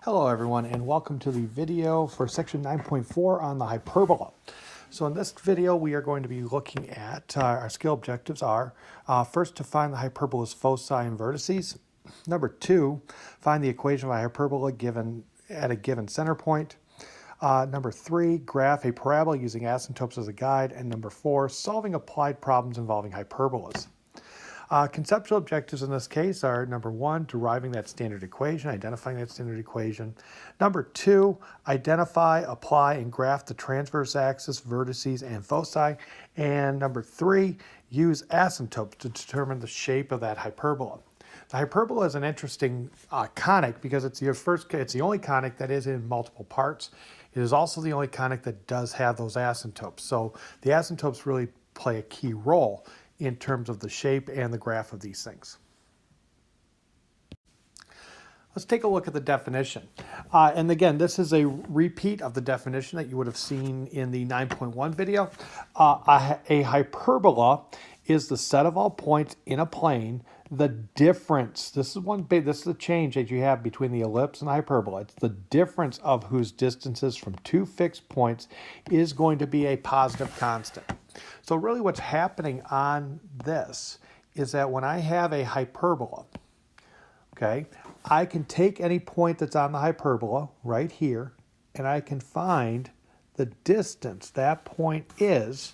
Hello everyone and welcome to the video for section 9.4 on the hyperbola. So in this video we are going to be looking at our skill objectives are first to find the hyperbola's foci and vertices. Number 2, find the equation of a hyperbola given at a given center point. Number 3, graph a parabola using asymptotes as a guide. And number 4, solving applied problems involving hyperbolas. Conceptual objectives in this case are number 1, deriving that standard equation, identifying that standard equation. Number 2, identify, apply, and graph the transverse axis, vertices, and foci. And number 3, use asymptotes to determine the shape of that hyperbola. The hyperbola is an interesting conic because it's the only conic that is in multiple parts. It is also the only conic that does have those asymptotes. So the asymptotes really play a key role in terms of the shape and the graph of these things. Let's take a look at the definition. And again, this is a repeat of the definition that you would have seen in the 9.1 video. A hyperbola is the set of all points in a plane. The difference, this is the change that you have between the ellipse and the hyperbola. It's the difference of whose distances from two fixed points is going to be a positive constant. So really what's happening on this is that when I have a hyperbola, okay, I can take any point that's on the hyperbola right here, and I can find the distance that point is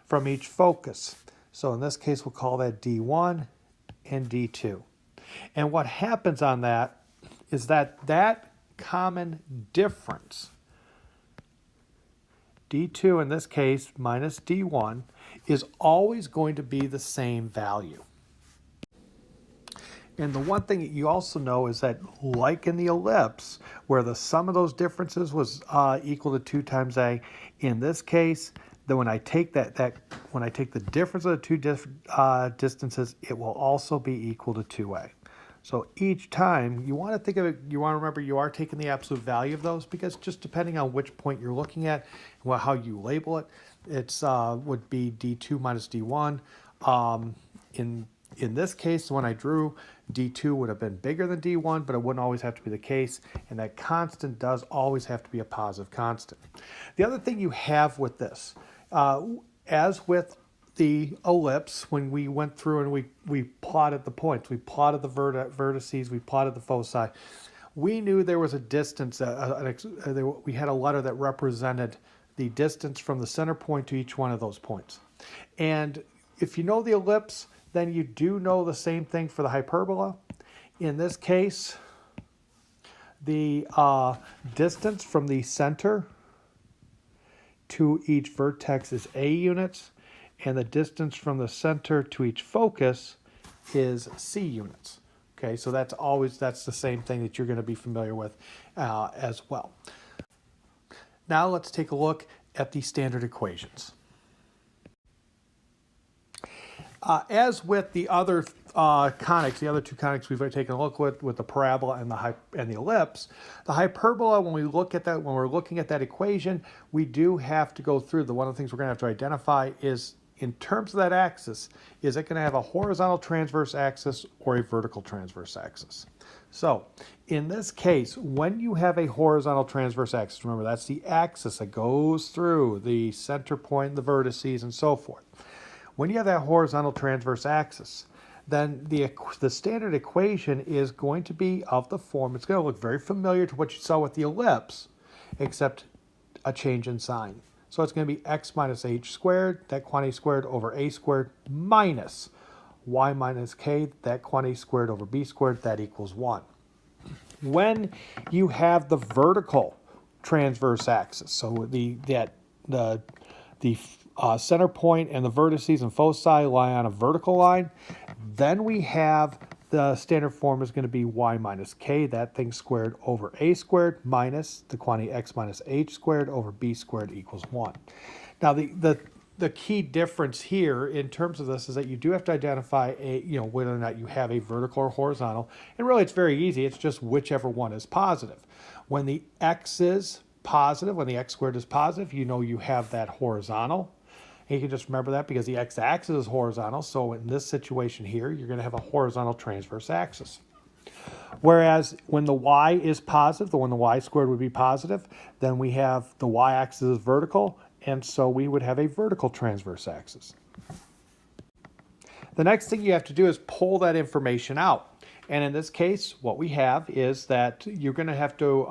from each focus. So in this case, we'll call that D1 and D2. And what happens on that is that common difference, D2 in this case minus D1, is always going to be the same value. And the one thing that you also know is that, like in the ellipse, where the sum of those differences was equal to 2 times A, in this case, then when I take when I take the difference of the two distances, it will also be equal to 2A. So each time you want to think of it, you want to remember you are taking the absolute value of those, because just depending on which point you're looking at, how you label it, it's would be D2 minus D1. In this case, when I drew, D2 would have been bigger than D1, but it wouldn't always have to be the case, and that constant does always have to be a positive constant. The other thing you have with this, as with the ellipse, when we went through and we plotted the points, we plotted the vertices, we plotted the foci, we knew there was a distance, we had a letter that represented the distance from the center point to each one of those points. And if you know the ellipse, then you do know the same thing for the hyperbola. In this case, the distance from the center to each vertex is A units, and the distance from the center to each focus is C units. Okay, so that's the same thing that you're going to be familiar with as well. Now let's take a look at the standard equations. As with the other conics, the other two conics we've taken a look with the parabola and the ellipse, the hyperbola, when we're looking at that equation, we do have to go through one of the things we're going to have to identify is, in terms of that axis, is it going to have a horizontal transverse axis or a vertical transverse axis? So in this case, when you have a horizontal transverse axis, remember that's the axis that goes through the center point, the vertices, and so forth. When you have that horizontal transverse axis, then the standard equation is going to be of the form, it's going to look very familiar to what you saw with the ellipse, except a change in sign. So it's going to be x minus h squared, that quantity squared, over a squared, minus y minus k, that quantity squared, over b squared, that equals 1. When you have the vertical transverse axis, so the center point and the vertices and foci lie on a vertical line, then we have the standard form is going to be y minus k, that thing squared, over a squared, minus the quantity x minus h squared, over b squared equals 1. Now the key difference here in terms of this is that you do have to identify whether or not you have a vertical or horizontal, and really it's very easy, it's just whichever one is positive. When the x is positive, when the x squared is positive, you know you have that horizontal. And you can just remember that because the x-axis is horizontal. So in this situation here, you're going to have a horizontal transverse axis. Whereas when the y is positive, when the y squared would be positive, then we have the y-axis is vertical, and so we would have a vertical transverse axis. The next thing you have to do is pull that information out. And in this case, what we have is that you're going to have to,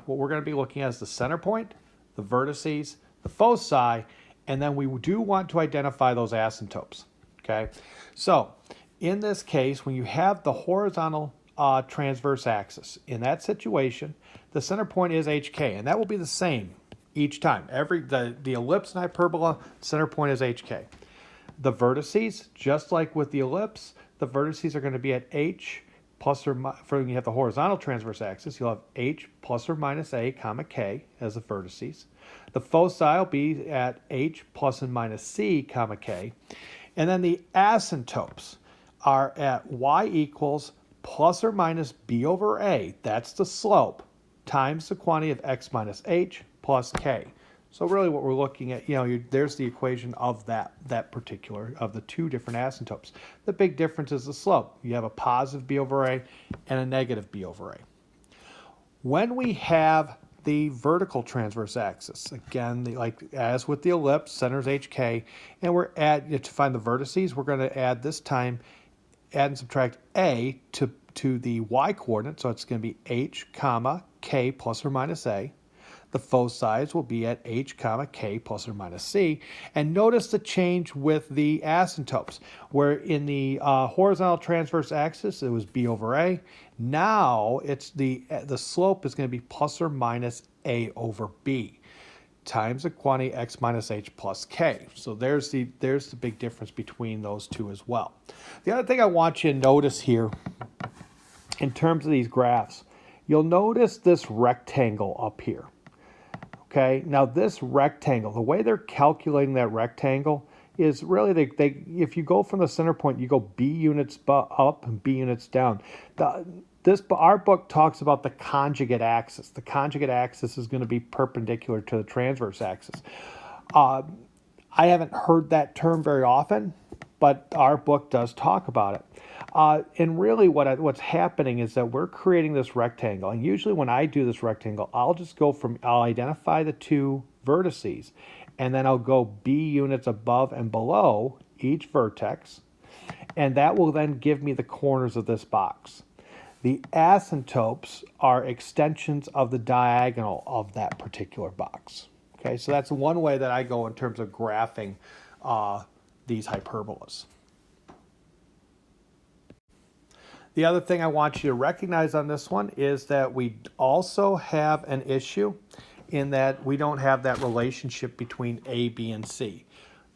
what we're going to be looking at is the center point, the vertices, the foci, and then we do want to identify those asymptotes. Okay, so in this case, when you have the horizontal transverse axis, in that situation, the center point is HK, and that will be the same each time. The ellipse and hyperbola, center point is HK. The vertices, just like with the ellipse, the vertices are going to be at H plus or minus, when you have the horizontal transverse axis, you'll have H plus or minus A, comma K as the vertices. The foci will be at H plus and minus C, comma K. And then the asymptotes are at Y equals plus or minus B over A, that's the slope, times the quantity of X minus H plus K. So really what we're looking at, there's the equation of that particular, of the two different asymptotes. The big difference is the slope. You have a positive B over A and a negative B over A. When we have the vertical transverse axis, again, like as with the ellipse, center is HK, and to find the vertices, we're going to add this time, add and subtract A to the Y coordinate, so it's going to be H, comma, K plus or minus A. The foci will be at H, comma, K plus or minus C. And notice the change with the asymptotes, where in the horizontal transverse axis, it was B over A. Now it's the slope is going to be plus or minus A over B times the quantity X minus H plus K. So there's the big difference between those two as well. The other thing I want you to notice here, in terms of these graphs, you'll notice this rectangle up here. Okay, now this rectangle, the way they're calculating that rectangle is really, if you go from the center point, you go B units up and B units down. Our book talks about the conjugate axis. The conjugate axis is going to be perpendicular to the transverse axis. I haven't heard that term very often, but our book does talk about it. And really what's happening is that we're creating this rectangle. And usually when I do this rectangle, I'll identify the two vertices, and then I'll go B units above and below each vertex, and that will then give me the corners of this box. The asymptotes are extensions of the diagonal of that particular box. Okay, so that's one way that I go in terms of graphing these hyperbolas. The other thing I want you to recognize on this one is that we also have an issue in that we don't have that relationship between A, B, and C.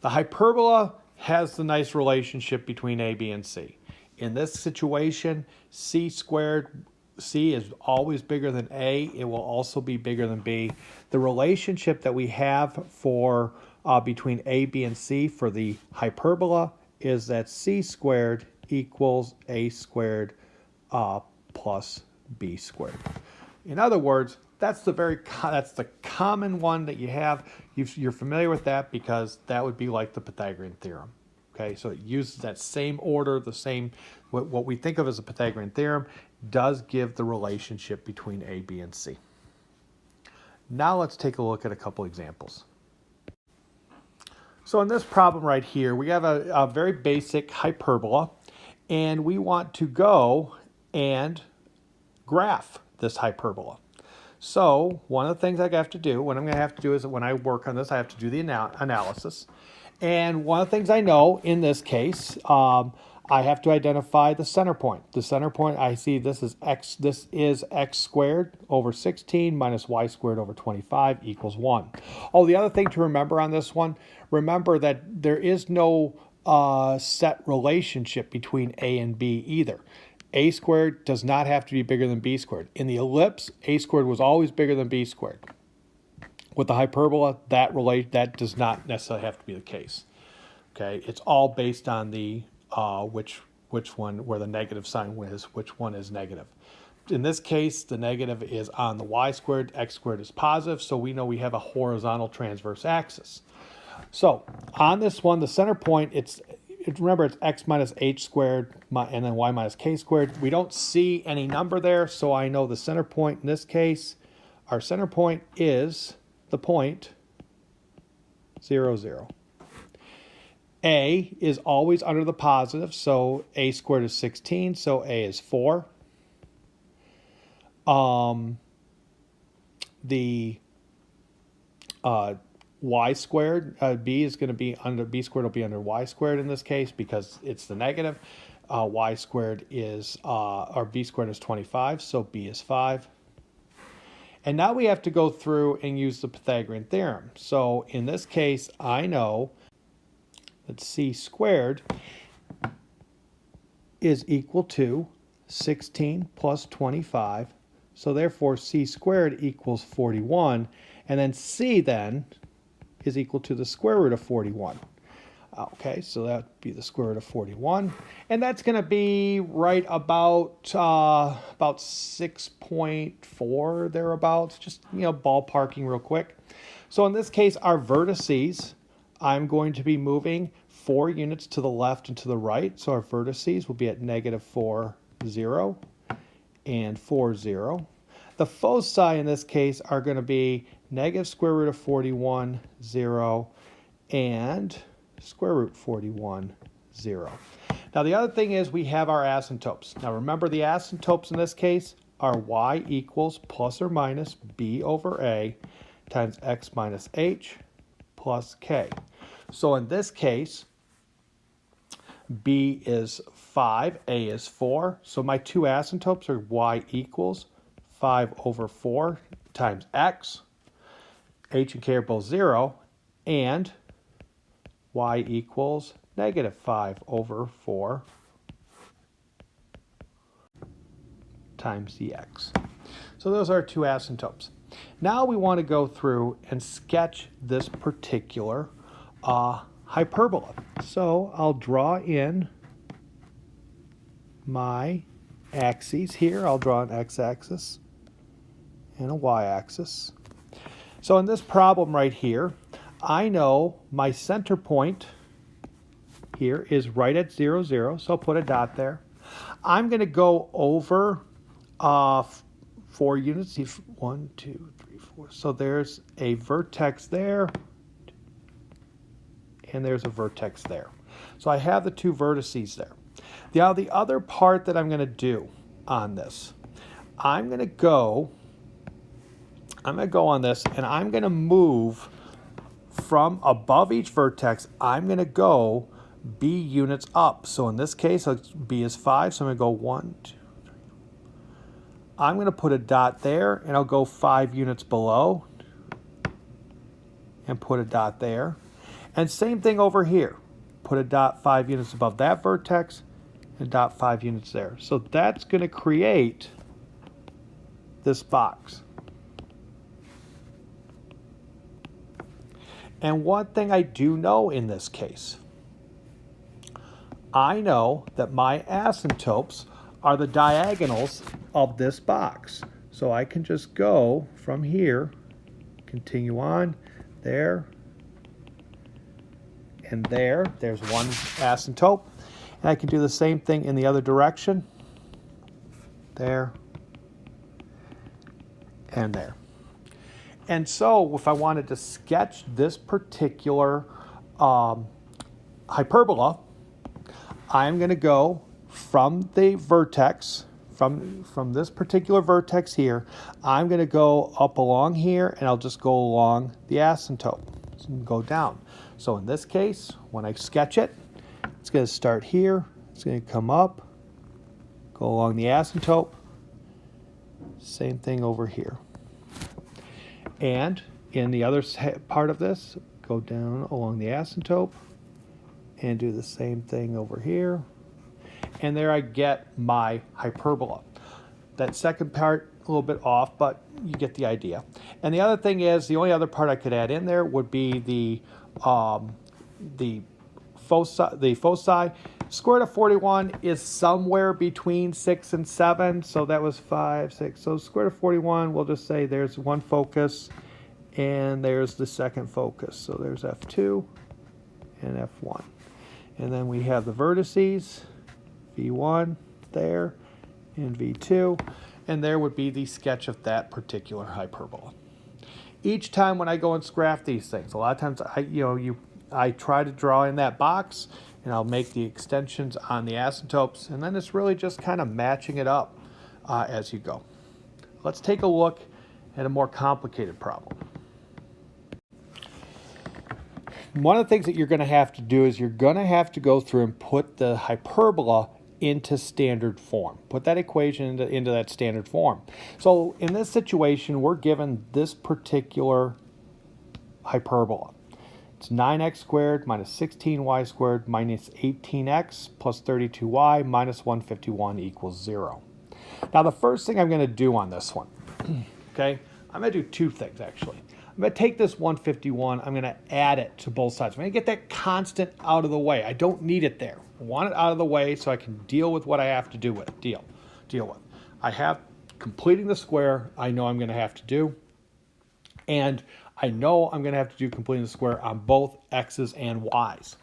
The hyperbola has the nice relationship between A, B, and C. In this situation, C squared, C is always bigger than A. It will also be bigger than B. The relationship that we have for between A, B, and C for the hyperbola is that C squared equals A squared plus B squared. In other words, that's the common one that you have. You're familiar with that because that would be like the Pythagorean theorem. Okay, so it uses that same order, what we think of as a Pythagorean theorem does give the relationship between A, B, and C. Now let's take a look at a couple examples. So in this problem right here, we have a very basic hyperbola, and we want to go and graph this hyperbola. So one of the things I have to do, what I'm going to have to do is when I work on this, I have to do the analysis. And one of the things I know in this case, I have to identify the center point. The center point, I see this is x squared over 16 minus y squared over 25 equals 1. Oh, the other thing to remember on this one, remember that there is no set relationship between A and B either. A squared does not have to be bigger than B squared. In the ellipse, A squared was always bigger than B squared. With the hyperbola, that does not necessarily have to be the case. Okay, it's all based on the which one, where the negative sign is, which one is negative. In this case, the negative is on the y squared, x squared is positive, so we know we have a horizontal transverse axis. So on this one, the center point, remember it's x minus h squared and then y minus k squared. We don't see any number there, so I know the center point in this case, our center point is the point 0, 0. A is always under the positive, so a squared is 16, so a is 4. The y squared, b is going to be under, b squared will be under y squared in this case because it's the negative. Y squared is, or b squared is 25, so b is 5. And now we have to go through and use the Pythagorean theorem. So in this case, I know that c squared is equal to 16 plus 25. So therefore, c squared equals 41. And then c then is equal to the square root of 41. Okay, so that would be the square root of 41. And that's going to be right about 6.4 thereabouts, just, ballparking real quick. So in this case, our vertices, I'm going to be moving 4 units to the left and to the right. So our vertices will be at negative 4, 0, and 4, 0. The foci in this case are going to be negative square root of 41, 0, and square root 41, 0. Now the other thing is we have our asymptotes. Now remember the asymptotes in this case are y equals plus or minus b over a times x minus h plus k. So in this case, b is 5, a is 4. So my two asymptotes are y equals 5 over 4 times x. H and k are both 0. And y equals negative 5 over 4 times the x. So those are two asymptotes. Now we want to go through and sketch this particular hyperbola. So I'll draw in my axes here. I'll draw an x-axis and a y-axis. So in this problem right here, I know my center point here is right at 0, 0, so I'll put a dot there. I'm going to go over 4 units. 1, 2, 3, 4. So there's a vertex there, and there's a vertex there. So I have the two vertices there. Now the other part that I'm going to do on this, I'm going to go on this, and I'm going to move from above each vertex. I'm going to go b units up. So in this case, b is 5, so I'm going to go 1, 2, 3. I'm going to put a dot there, and I'll go 5 units below and put a dot there. And same thing over here. Put a dot 5 units above that vertex and a dot 5 units there. So that's going to create this box. And one thing I do know in this case, I know that my asymptotes are the diagonals of this box. So I can just go from here, continue on, there, and there. There's one asymptote. And I can do the same thing in the other direction. There, and there. And so if I wanted to sketch this particular hyperbola, I'm going to go from the vertex, from this particular vertex here, I'm going to go up along here, and I'll just go along the asymptote and go down. So in this case, when I sketch it, it's going to start here, it's going to come up, go along the asymptote, same thing over here. And in the other part of this, go down along the asymptote and do the same thing over here. And there I get my hyperbola. That second part, a little bit off, but you get the idea. And the other thing is, the only other part I could add in there would be the foci. Square root of 41 is somewhere between 6 and 7, so that was 5, 6. So square root of 41, we'll just say there's one focus, and there's the second focus. So there's F2 and F1. And then we have the vertices, V1 there, and V2. And there would be the sketch of that particular hyperbola. Each time when I go and graph these things, a lot of times I try to draw in that box, and I'll make the extensions on the asymptotes, and then it's really just kind of matching it up as you go. Let's take a look at a more complicated problem. One of the things that you're going to have to do is you're going to have to go through and put the hyperbola into standard form. Put that equation into that standard form. So in this situation, we're given this particular hyperbola. It's 9x squared minus 16y squared minus 18x plus 32y minus 151 equals 0. Now the first thing I'm going to do on this one, okay, I'm going to do two things actually. I'm going to take this 151, I'm going to add it to both sides. I'm going to get that constant out of the way. I don't need it there. I want it out of the way so I can deal with what I have to deal with. I have completing the square I know I'm going to have to do. And I know I'm going to have to do completing the square on both x's and y's.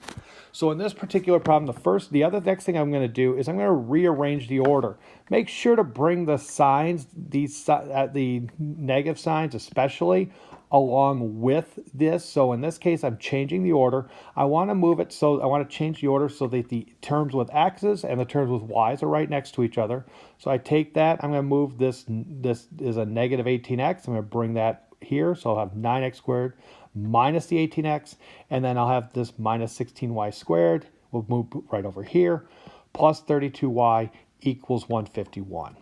So in this particular problem, the other next thing I'm going to do is I'm going to rearrange the order. Make sure to bring the signs, the negative signs especially, along with this. So in this case, I'm changing the order. I want to move it so I want to change the order so that the terms with x's and the terms with y's are right next to each other. So I take that, I'm going to move this is a negative 18x. I'm going to bring that here. So I'll have 9x squared minus the 18x, and then I'll have this minus 16y squared. We'll move right over here, plus 32y equals 151.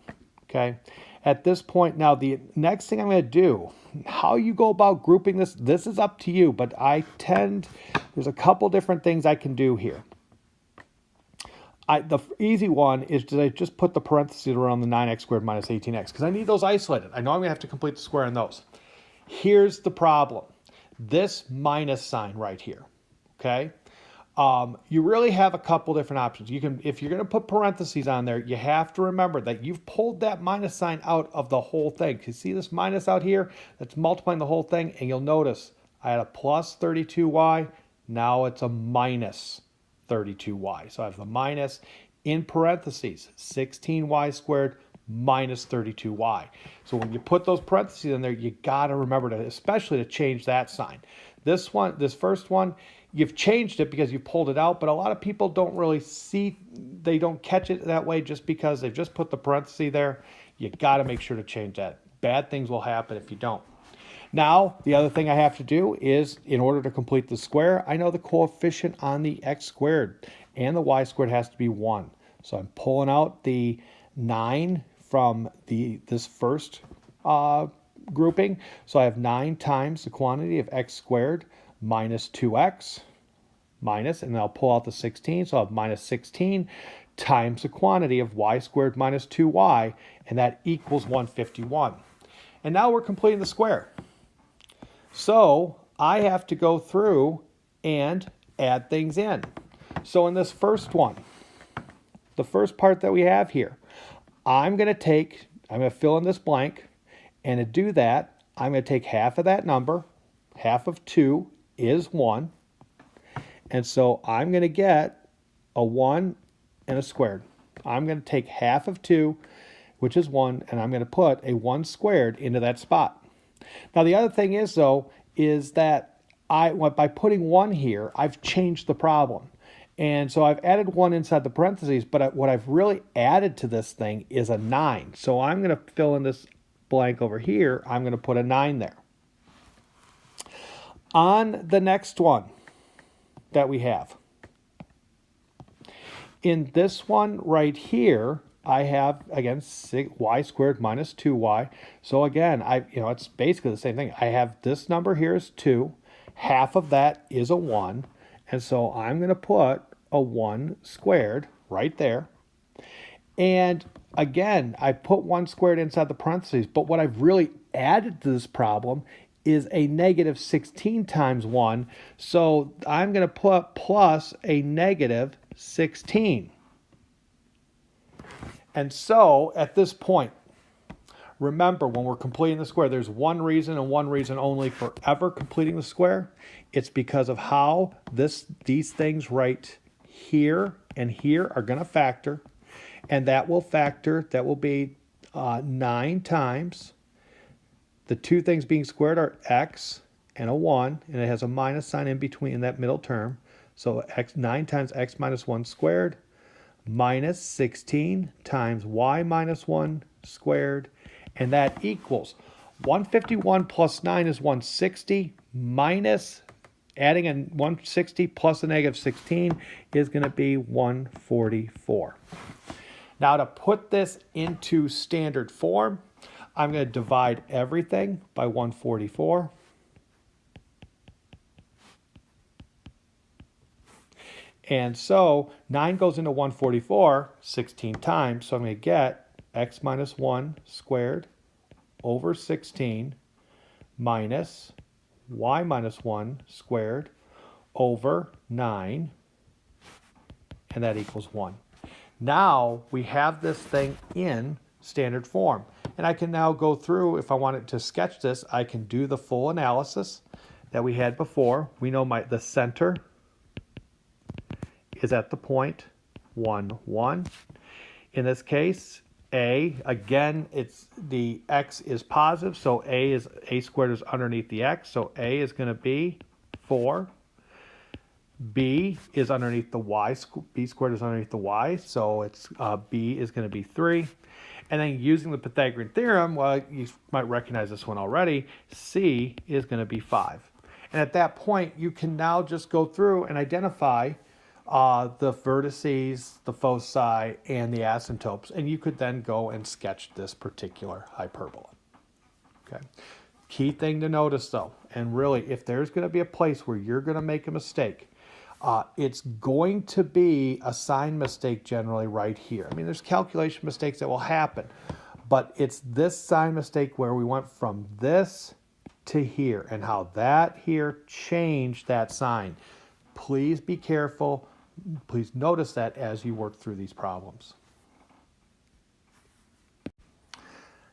Okay. At this point, now the next thing I'm going to do, how you go about grouping this is up to you, but there's a couple different things I can do here. The easy one is to just put the parentheses around the 9x squared minus 18x, because I need those isolated. I know I'm going to have to complete the square on those. Here's the problem. This minus sign right here, okay? You really have a couple different options. If you're going to put parentheses on there, you have to remember that you've pulled that minus sign out of the whole thing. You see this minus out here? That's multiplying the whole thing, and you'll notice I had a plus 32y. Now it's a minus 32y. So I have the minus in parentheses, 16y squared minus 32y. So when you put those parentheses in there, you got to remember to, especially to change that sign. This first one, you've changed it because you pulled it out, but a lot of people don't really they don't catch it that way just because they've just put the parenthesis there. You got to make sure to change that. Bad things will happen if you don't. Now, the other thing I have to do is, in order to complete the square, I know the coefficient on the x squared and the y squared has to be 1. So I'm pulling out the 9 from this first grouping. So I have 9 times the quantity of x squared minus 2x minus, and then I'll pull out the 16. So I'll have minus 16 times the quantity of y squared minus 2y, and that equals 151. And now we're completing the square. So I have to go through and add things in. So in this first one, the first part that we have here, I'm going to fill in this blank, and to do that, I'm going to take half of that number. Half of 2 is 1. And so I'm going to get a 1 and a squared. I'm going to take half of 2, which is 1, and I'm going to put a 1 squared into that spot. Now the other thing is, though, is that by putting 1 here, I've changed the problem. And so I've added 1 inside the parentheses, but what I've really added to this thing is a 9. So I'm going to fill in this blank over here. I'm going to put a 9 there. On the next one that we have, in this one right here, I have, again, y squared minus 2y. So again, it's basically the same thing. I have this number here is 2. Half of that is a 1. And so I'm going to put a 1 squared right there. And again, I put 1 squared inside the parentheses. But what I've really added to this problem is a negative 16 times 1. So I'm going to put plus a negative 16. And so at this point, remember, when we're completing the square, there's one reason and one reason only for ever completing the square. It's because of how these things right here and here are going to factor, and that will be 9 times. The two things being squared are x and a 1, and it has a minus sign in between in that middle term. So 9 times x minus 1 squared minus 16 times y minus 1 squared, and that equals 151 plus 9 is 160, minus adding a 160 plus a negative 16 is going to be 144. Now to put this into standard form, I'm going to divide everything by 144. And so 9 goes into 144 16 times, so I'm going to get x minus 1 squared over 16 minus y minus 1 squared over 9, and that equals 1. Now we have this thing in standard form. And I can now go through, if I wanted to sketch this, I can do the full analysis that we had before. We know the center is at the point 1, 1. In this case, a, again, it's the x is positive, so a squared is underneath the x, so a is going to be 4. B is underneath the y, b squared is underneath the y, so it's b is going to be 3. And then using the Pythagorean theorem, well, you might recognize this one already, c is going to be 5. And at that point, you can now just go through and identify the vertices, the foci, and the asymptotes, and you could then go and sketch this particular hyperbola. Okay. Key thing to notice, though, and really, if there's going to be a place where you're going to make a mistake, it's going to be a sign mistake generally right here. I mean, there's calculation mistakes that will happen, but it's this sign mistake where we went from this to here and how that here changed that sign. Please be careful. Please notice that as you work through these problems.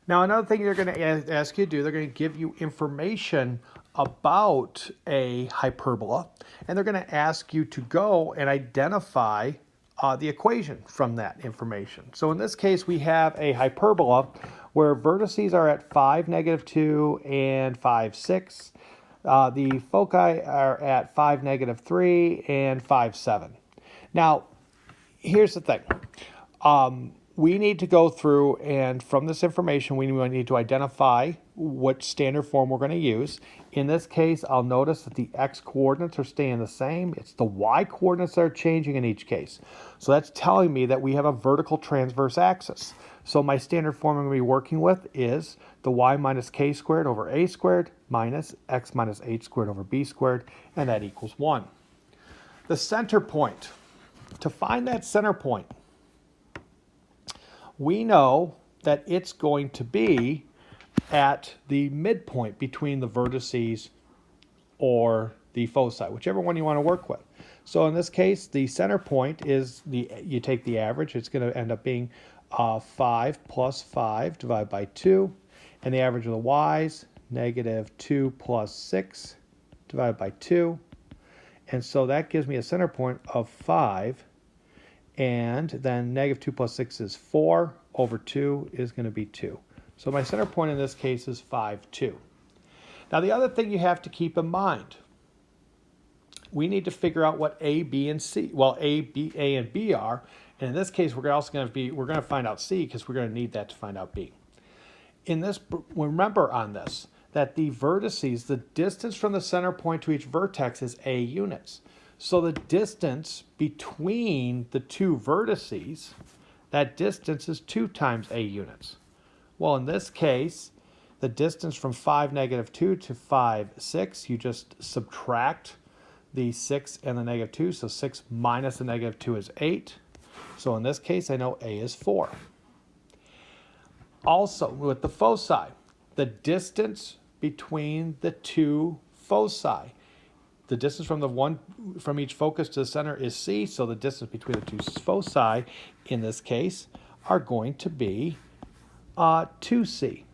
Now, another thing they're going to ask you to do, they're going to give you information about a hyperbola, and they're going to ask you to go and identify the equation from that information. So in this case, we have a hyperbola where vertices are at 5, -2, and 5, 6. The foci are at 5, -3, and 5, 7. Now, here's the thing. We need to go through, and from this information, we need to identify what standard form we're going to use. In this case, I'll notice that the x coordinates are staying the same. It's the y coordinates that are changing in each case. So that's telling me that we have a vertical transverse axis. So my standard form I'm going to be working with is the y minus k squared over a squared minus x minus h squared over b squared, and that equals 1. The center point. To find that center point, we know that it's going to be at the midpoint between the vertices or the foci, whichever one you want to work with. So in this case, the center point is, you take the average, it's going to end up being 5 plus 5 divided by 2, and the average of the y's, -2 plus 6 divided by 2. And so that gives me a center point of 5, and then -2 plus 6 is 4 over 2 is going to be 2. So my center point in this case is 5, 2. Now the other thing you have to keep in mind, we need to figure out what A, B, and C, well, A, and B are, and in this case we're going to find out C because we're going to need that to find out B. In this, remember on this, that the vertices, the distance from the center point to each vertex is A units. So the distance between the two vertices, that distance is 2 times A units. Well, in this case, the distance from 5, -2 to 5, 6, you just subtract the 6 and the -2. So 6 minus the -2 is 8. So in this case, I know A is 4. Also, with the foci, the distance between the two foci, the distance from each focus to the center is C, so the distance between the two foci in this case are going to be 2C.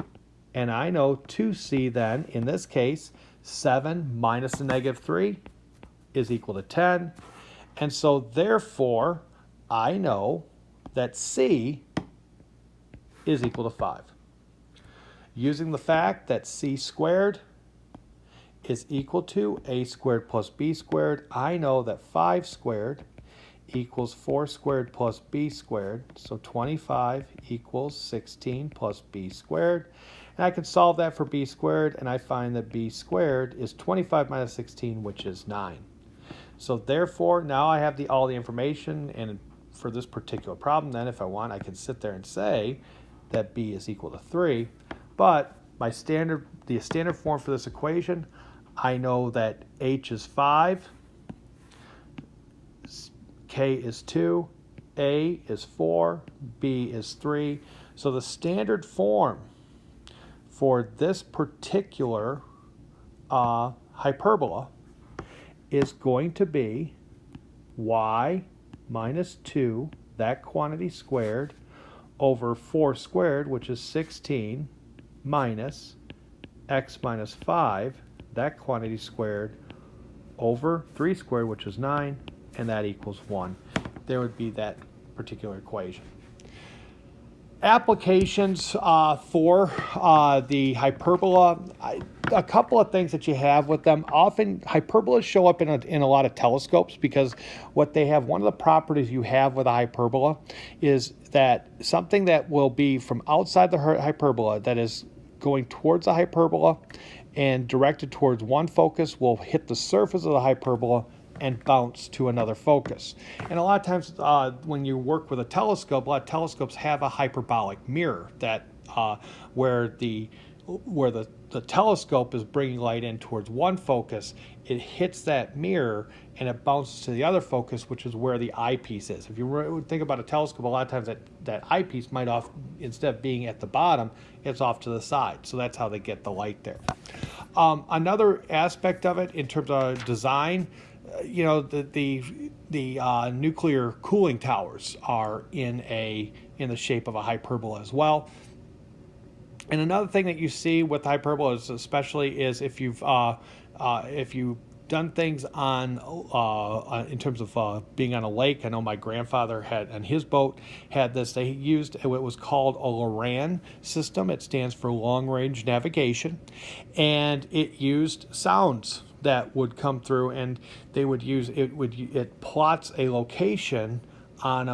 And I know 2C then, in this case, 7 minus the -3 is equal to 10. And so therefore, I know that C is equal to 5. Using the fact that C squared is equal to A squared plus B squared, I know that 5 squared equals 4 squared plus B squared. So 25 equals 16 plus B squared. And I can solve that for B squared, and I find that B squared is 25 minus 16, which is 9. So therefore, now I have all the information, and for this particular problem, then if I want, I can sit there and say that B is equal to 3. But the standard form for this equation, I know that H is 5, K is 2, A is 4, B is 3. So the standard form for this particular hyperbola is going to be y minus 2, that quantity squared, over 4 squared, which is 16, minus x minus 5, that quantity squared, over 3 squared, which is 9, and that equals 1. There would be that particular equation. Applications for the hyperbola, a couple of things that you have with them. Often hyperbolas show up in a lot of telescopes because what they have, one of the properties you have with a hyperbola is that something that will be from outside the hyperbola that is going towards the hyperbola and directed towards one focus will hit the surface of the hyperbola and bounce to another focus. And a lot of times when you work with a telescope, a lot of telescopes have a hyperbolic mirror that where the telescope is bringing light in towards one focus, it hits that mirror and it bounces to the other focus, which is where the eyepiece is. If you think about a telescope, a lot of times that eyepiece might instead of being at the bottom, it's off to the side. So that's how they get the light there. Another aspect of it in terms of design, the nuclear cooling towers are in the shape of a hyperbola as well. And another thing that you see with hyperbolas, especially, is if you've done things in terms of being on a lake. I know my grandfather had, on his boat, had this. They used what was called a LORAN system. It stands for Long Range Navigation, and it used sounds that would come through, and they would use it plots a location on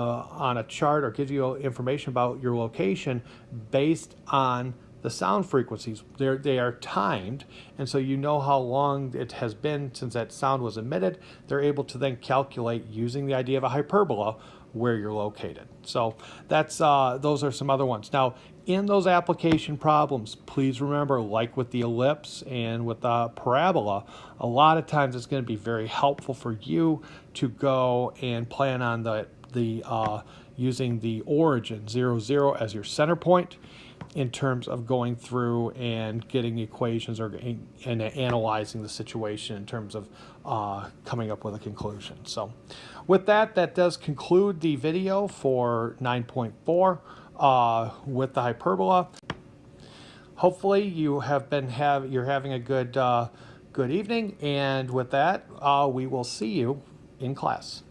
a chart or gives you information about your location based on the sound frequencies. They are timed, and so you know how long it has been since that sound was emitted. They're able to then calculate, using the idea of a hyperbola, where you're located. So that's those are some other ones. Now, in those application problems, please remember, like with the ellipse and with the parabola, a lot of times it's going to be very helpful for you to go and plan on using the origin 0, 0 as your center point in terms of going through and getting the equations and analyzing the situation in terms of coming up with a conclusion. So with that does conclude the video for 9.4 with the hyperbola. Hopefully you're having a good evening, and with that we will see you in class.